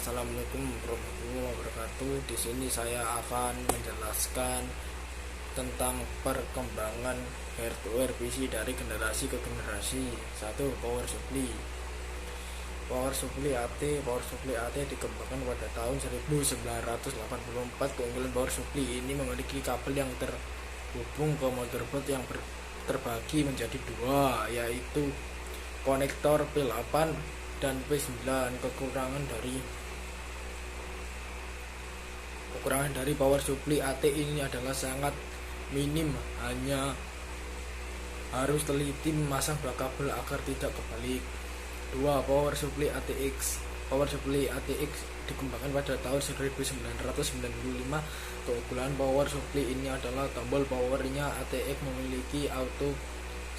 Assalamualaikum warahmatullahi wabarakatuh. Di sini saya akan menjelaskan tentang perkembangan hardware PC dari generasi ke generasi. 1. Power supply. Power supply AT dikembangkan pada tahun 1984. Keunggulan power supply ini memiliki kabel yang terhubung ke motherboard yang terbagi menjadi dua, yaitu konektor P8 dan P9. Kekurangan dari power supply AT ini adalah sangat minim, hanya harus teliti memasang dua kabel agar tidak kebalik. 2. Power supply ATX. Power supply ATX dikembangkan pada tahun 1995. Keunggulan power supply ini adalah tombol powernya. ATX memiliki auto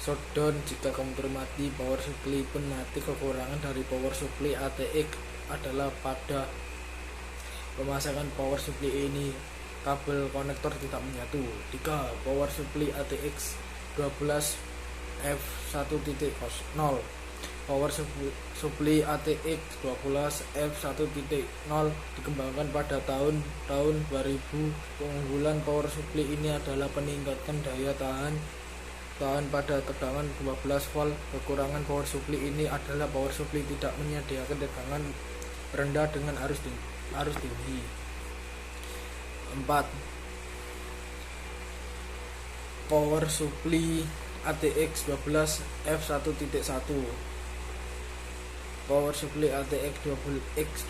shutdown jika komputer mati, power supply pun mati. Kekurangan dari power supply ATX adalah pada pemasangan power supply ini kabel konektor tidak menyatu. 3. Power supply ATX 12 F1.0. Power supply ATX 12 F1.0 dikembangkan pada tahun 2000. Keunggulan power supply ini adalah peningkatan daya tahan pada tegangan 12 volt. Kekurangan power supply ini adalah power supply tidak menyediakan tegangan rendah dengan arus tinggi. 4. Power supply ATX 12 F1.1. Power supply ATX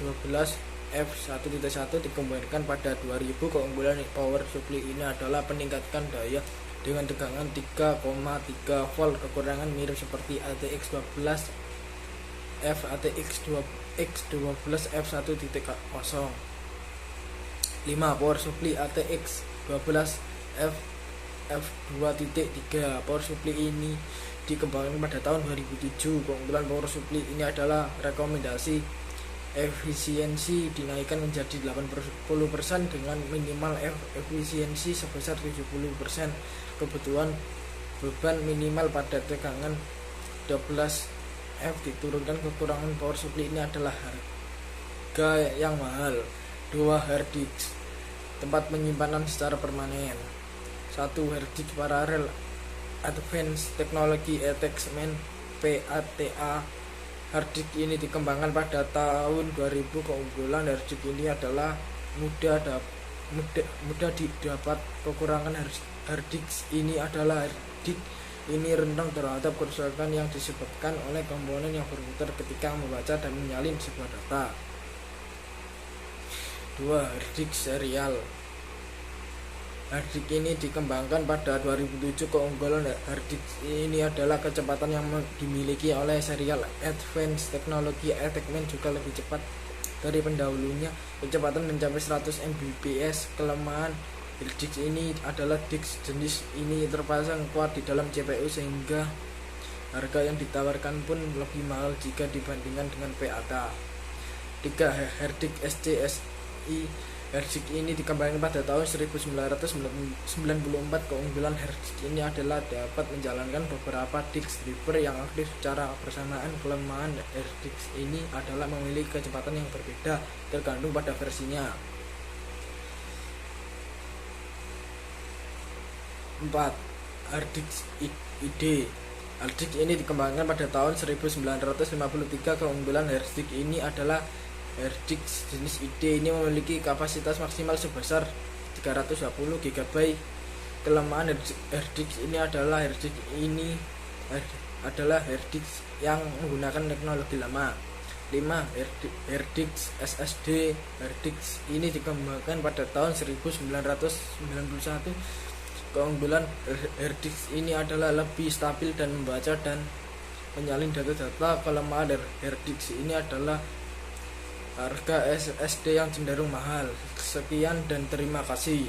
12 F1.1 dikembangkan pada 2000. Keunggulan power supply ini adalah peningkatan daya dengan tegangan 3,3 volt. Kekurangan mirip seperti ATX 12 F12 F1.0. 5. Power supply ATX 12 F2.3. Power supply ini dikembangkan pada tahun 2007. Keunggulan power supply ini adalah rekomendasi efisiensi dinaikkan menjadi 80% dengan minimal efisiensi sebesar 70%. Kebutuhan beban minimal pada tegangan 12 F diturunkan. Kekurangan power supply ini adalah harga yang mahal. 2. Hard disk, tempat penyimpanan secara permanen. 1. Hard disk paralel Advanced Technology Attachment PATA. Hard disk ini dikembangkan pada tahun 2000. Keunggulan hard disk ini adalah mudah didapat. Kekurangan hard disk ini adalah hard disk ini rentan terhadap kerusakan yang disebabkan oleh komponen yang berputar ketika membaca dan menyalin sebuah data. 2. Hard disk serial. Hard disk ini dikembangkan pada 2007. Keunggulan hard disk ini adalah kecepatan yang dimiliki oleh serial. Advanced Technology Attachment juga lebih cepat dari pendahulunya. Kecepatan mencapai 100 Mbps. Kelemahan hard disk ini adalah disk jenis ini terpasang kuat di dalam CPU sehingga harga yang ditawarkan pun lebih mahal jika dibandingkan dengan PATA. 3. Hard disk SCSI. Hard disk ini dikembangkan pada tahun 1994. Keunggulan hard disk ini adalah dapat menjalankan beberapa disk driver yang aktif secara bersamaan. Kelemahan hard disk ini adalah memiliki kecepatan yang berbeda tergantung pada versinya. 4. Hard disk ID. Hard disk ini dikembangkan pada tahun 1953. Keunggulan hard disk ini adalah hard disk jenis ID ini memiliki kapasitas maksimal sebesar 320 GB. Kelemahan hard disk ini adalah hard disk yang menggunakan teknologi lama. 5. Hard disk SSD. Hard disk ini dikembangkan pada tahun 1991. Keunggulan hard disk ini adalah lebih stabil dan membaca dan menyalin data-data. Kelemahan hard disk ini adalah harga SSD yang cenderung mahal. Sekian dan terima kasih.